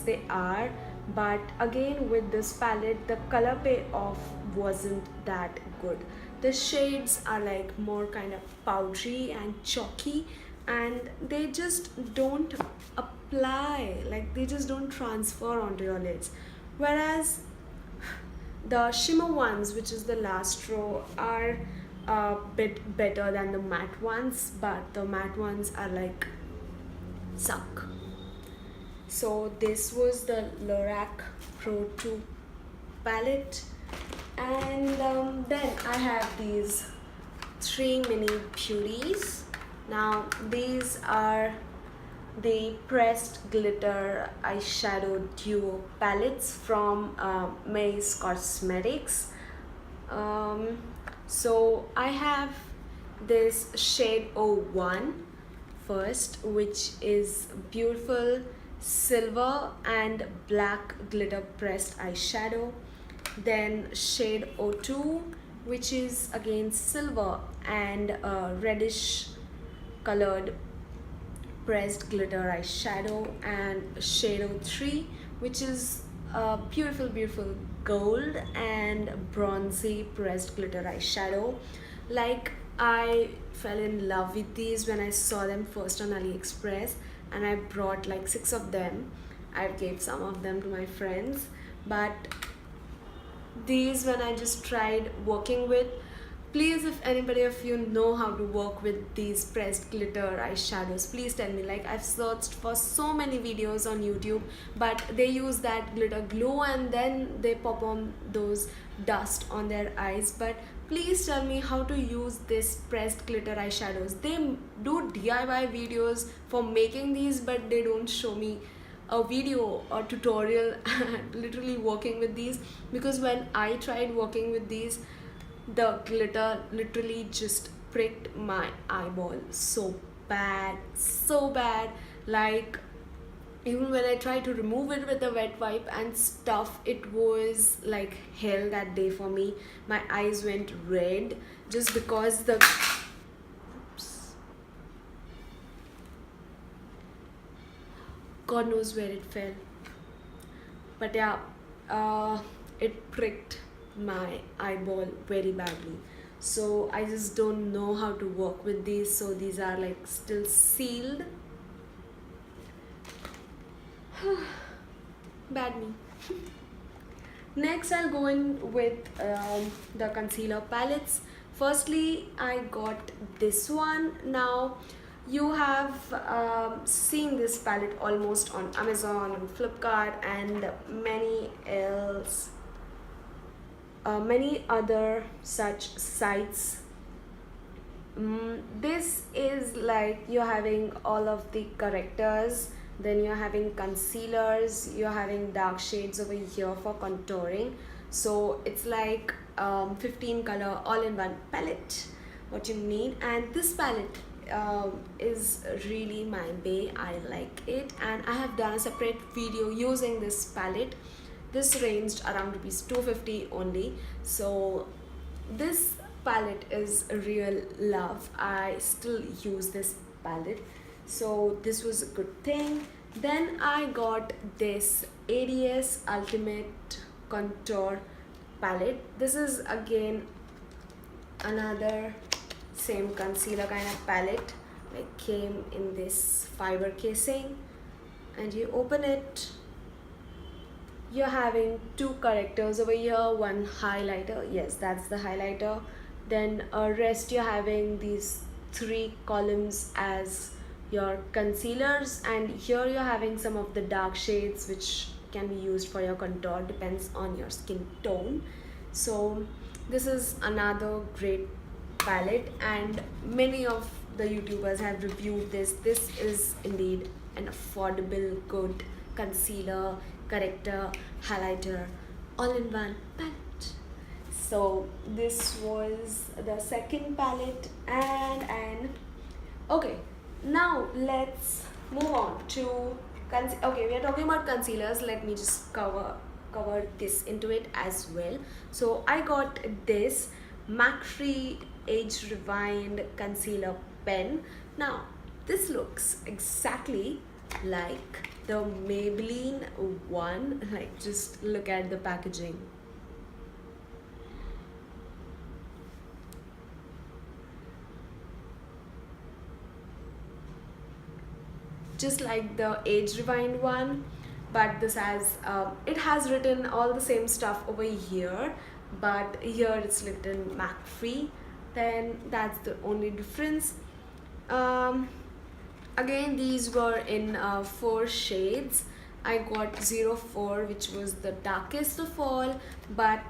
they are, but again with this palette the color payoff wasn't that good. The shades are like more kind of powdery and chalky, and they just don't apply, like they just don't transfer onto your lids. Whereas the shimmer ones, which is the last row, are a bit better than the matte ones, but the matte ones are like suck. So this was the Lorac Pro 2 palette, and then I have these three mini beauties. Now these are the pressed glitter eyeshadow duo palettes from Maze Cosmetics. um, so I have this shade 01 first, which is beautiful silver and black glitter pressed eyeshadow. Then shade 02, which is again silver and reddish colored pressed glitter eyeshadow. And shade 03, which is beautiful gold and bronzy pressed glitter eyeshadow. Like, I fell in love with these when I saw them first on AliExpress, and I brought like 6 of them. I gave some of them to my friends, but these, when I just tried working with, please, if anybody of you know how to work with these pressed glitter eyeshadows, please tell me. Like, I've searched for so many videos on YouTube, but they use that glitter glue and then they pop on those dust on their eyes. But please tell me how to use this pressed glitter eyeshadows. They do DIY videos for making these, but they don't show me a video or tutorial literally working with these, because when I tried working with these, the glitter literally just pricked my eyeball so bad. Like, even when I tried to remove it with a wet wipe and stuff, it was like hell that day for me. My eyes went red just because the God knows where it fell. But yeah, it pricked my eyeball very badly. So I just don't know how to work with these. So these are like still sealed. Bad me. Next, I'll go in with the concealer palettes. Firstly, I got this one. Now, you have seen this palette almost on Amazon, on Flipkart, and many other such sites. This is like you're having all of the correctors, then you're having concealers, you're having dark shades over here for contouring. So it's like 15 color all-in-one palette, what you need. And this palette is really my bae. I like it, and I have done a separate video using this palette. This ranged around ₹250 only. So this palette is a real love. I still use this palette, so this was a good thing. Then I got this ADS Ultimate Contour palette. This is again another same concealer kind of palette. Like, came in this fiber casing, and you open it, you're having 2 correctors over here, 1 highlighter. Yes, that's the highlighter. Then rest you're having these 3 columns as your concealers, and here you're having some of the dark shades which can be used for your contour, depends on your skin tone. So this is another great palette, and many of the YouTubers have reviewed this. This is indeed an affordable, good concealer, corrector, highlighter, all-in-one palette. So this was the second palette, and okay, now let's move on to okay, we are talking about concealers. Let me just cover this into it as well. So I got this MAC Free Age Rewind Concealer Pen. Now this looks exactly like the Maybelline one. Like, just look at the packaging. Just like the age rewind one, but this has it has written all the same stuff over here, but here it's written MAC free. Then that's the only difference. um, Again, these were in 4 shades. I got 04, which was the darkest of all, but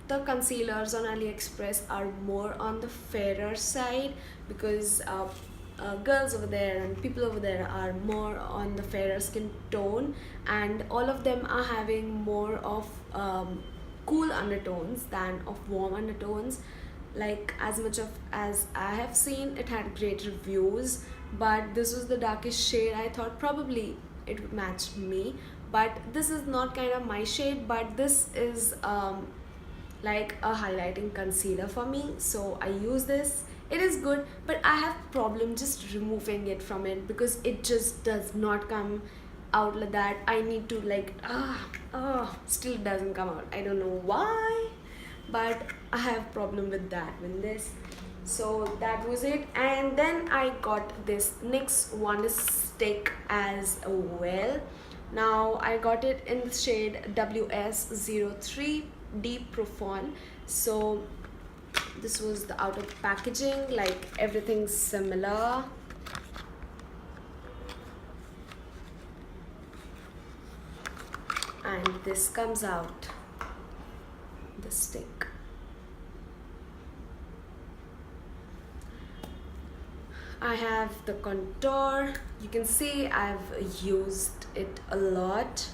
the concealers on AliExpress are more on the fairer side, because girls over there and people over there are more on the fairer skin tone, and all of them are having more of cool undertones than of warm undertones. Like, as much of as I have seen, it had great reviews, but this was the darkest shade. I thought probably it would match me, but this is not kind of my shade, but this is like a highlighting concealer for me, so I use this. It is good, but I have problem just removing it from it, because it just does not come out like that. I need to like still it doesn't come out. I don't know why, but I have problem with that with this. So that was it. And then I got this NYX one stick as well. Now I got it in the shade WS03 Deep Profound. So this was the outer packaging, like everything's similar. And this comes out, the stick. I have the contour. You can see I've used it a lot.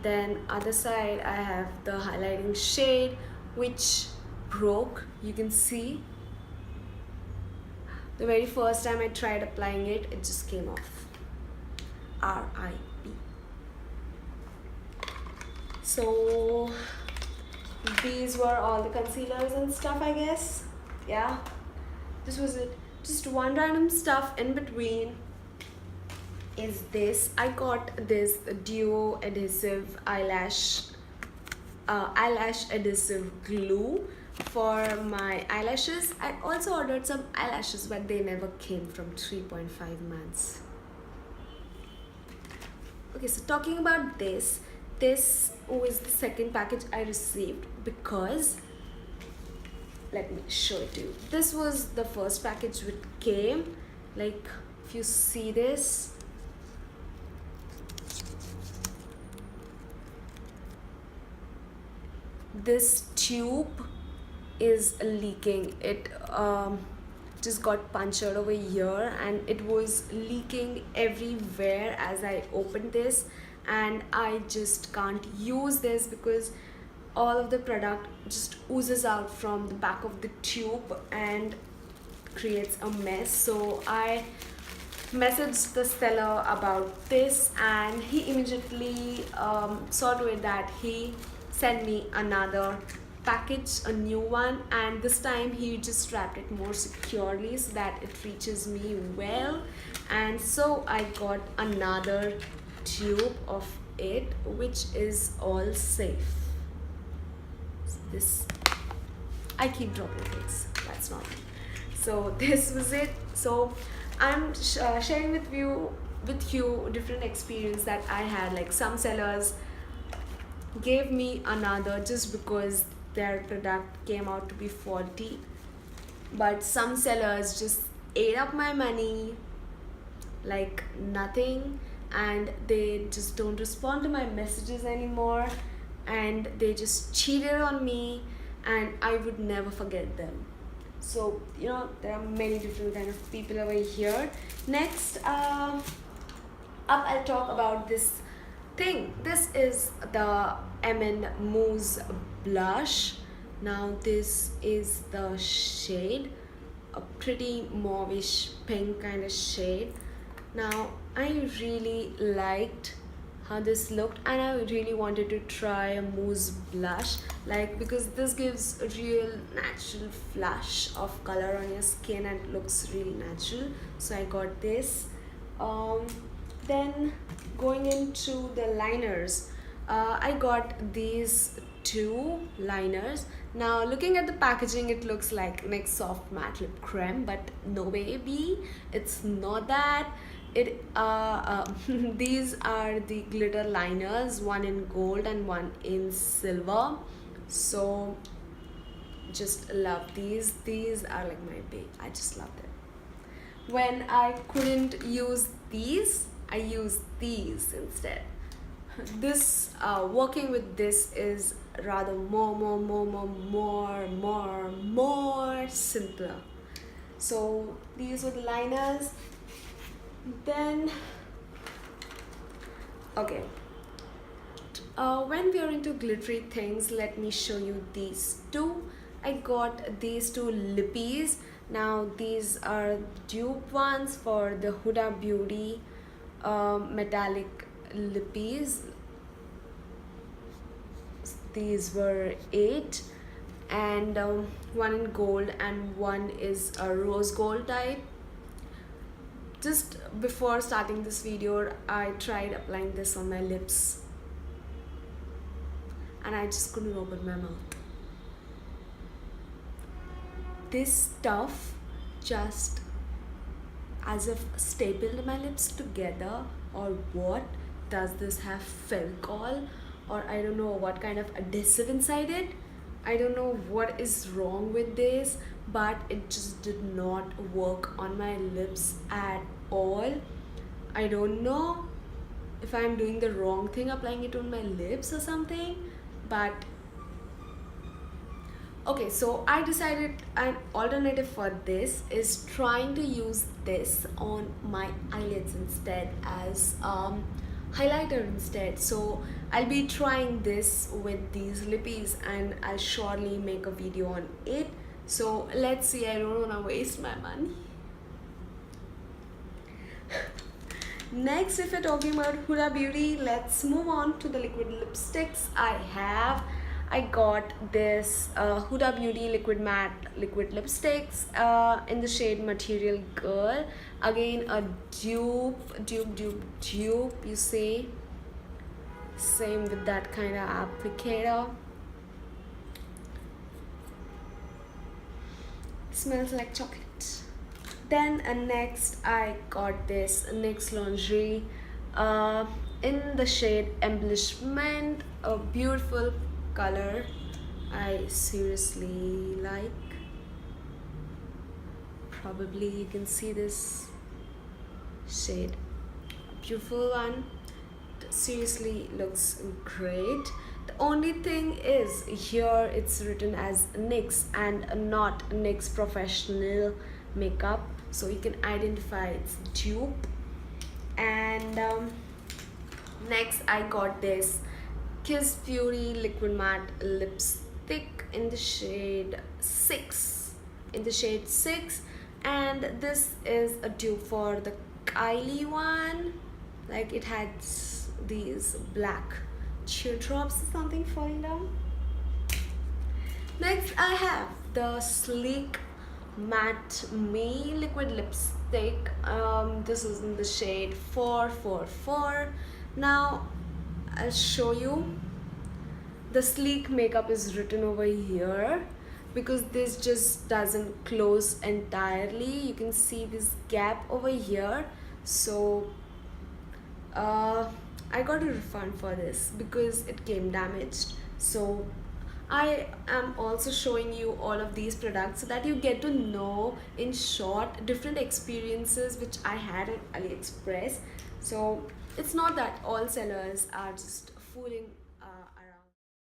Then other side I have the highlighting shade, which broke. You can see the very first time I tried applying it, it just came off. RIP. So these were all the concealers and stuff, I guess. Yeah, this was it. Just one random stuff in between is this. I got this duo adhesive eyelash adhesive glue for my eyelashes. I also ordered some eyelashes, but they never came from 3.5 months. Okay, so talking about this was the second package I received, because let me show it to you. This was the first package which came. Like, if you see this, this tube is leaking. It just got punctured over here, and it was leaking everywhere as I opened this, and I just can't use this because all of the product just oozes out from the back of the tube and creates a mess. So I messaged the seller about this, and he immediately saw to it that he sent me another package, a new one, and this time he just wrapped it more securely so that it reaches me well. And so I got another tube of it, which is all safe. This, I keep dropping things, that's not it. So this was it. So I'm sharing with you different experience that I had. Like, some sellers gave me another just because their product came out to be faulty, but some sellers just ate up my money like nothing, and they just don't respond to my messages anymore, and they just cheated on me, and I would never forget them. So, you know, there are many different kind of people over here. Next up, I'll talk about this thing. This is the MN Mousse blush. Now this is the shade, a pretty mauvish pink kind of shade. Now I really liked how this looked, and I really wanted to try a mousse blush, like, because this gives a real natural flash of color on your skin and it looks really natural. So I got this. Then going into the liners, I got these two liners. Now looking at the packaging, it looks like NYX soft matte lip creme, but no baby, it's not that. These are the glitter liners, one in gold and one in silver. So just love these are like my babe. I just love them. When I couldn't use these, I used these instead. This working with this is rather more simpler. So these were the liners. Then okay, when we are into glittery things, let me show you these two. I got these two lippies. Now these are dupe ones for the Huda Beauty metallic lippies. These were 8, and one in gold and one is a rose gold type. Just before starting this video, I tried applying this on my lips and I just couldn't open my mouth. This stuff just as if stapled my lips together, or what? Does this have Fevicol, or I don't know what kind of adhesive inside it? I don't know what is wrong with this, but it just did not work on my lips at all. I don't know if I'm doing the wrong thing applying it on my lips or something, but okay, so I decided an alternative for this is trying to use this on my eyelids instead, as highlighter instead. So I'll be trying this with these lippies and I'll surely make a video on it. So let's see, I don't want to waste my money. Next, if you're talking about Huda Beauty, let's move on to the liquid lipsticks. I got this Huda Beauty liquid matte liquid lipsticks in the shade Material Girl. Again, a dupe, you see. Same with that kind of applicator. Smells like chocolate. Then next I got this NYX Lingerie in the shade Embellishment, a beautiful color I seriously like. Probably you can see this shade, beautiful one. Seriously looks great. The only thing is here it's written as NYX and not NYX Professional Makeup, so you can identify it's dupe. And next I got this Kiss Beauty liquid matte lipstick in the shade 6, and this is a dupe for the Kylie one. Like it has these black teardrops or something falling down. Next I have the Sleek Matte Me liquid lipstick. This is in the shade 444. Now I'll show you. The Sleek makeup is written over here because this just doesn't close entirely. You can see this gap over here. So I got a refund for this because it came damaged. So I am also showing you all of these products so that you get to know in short different experiences which I had on AliExpress. So it's not that all sellers are just fooling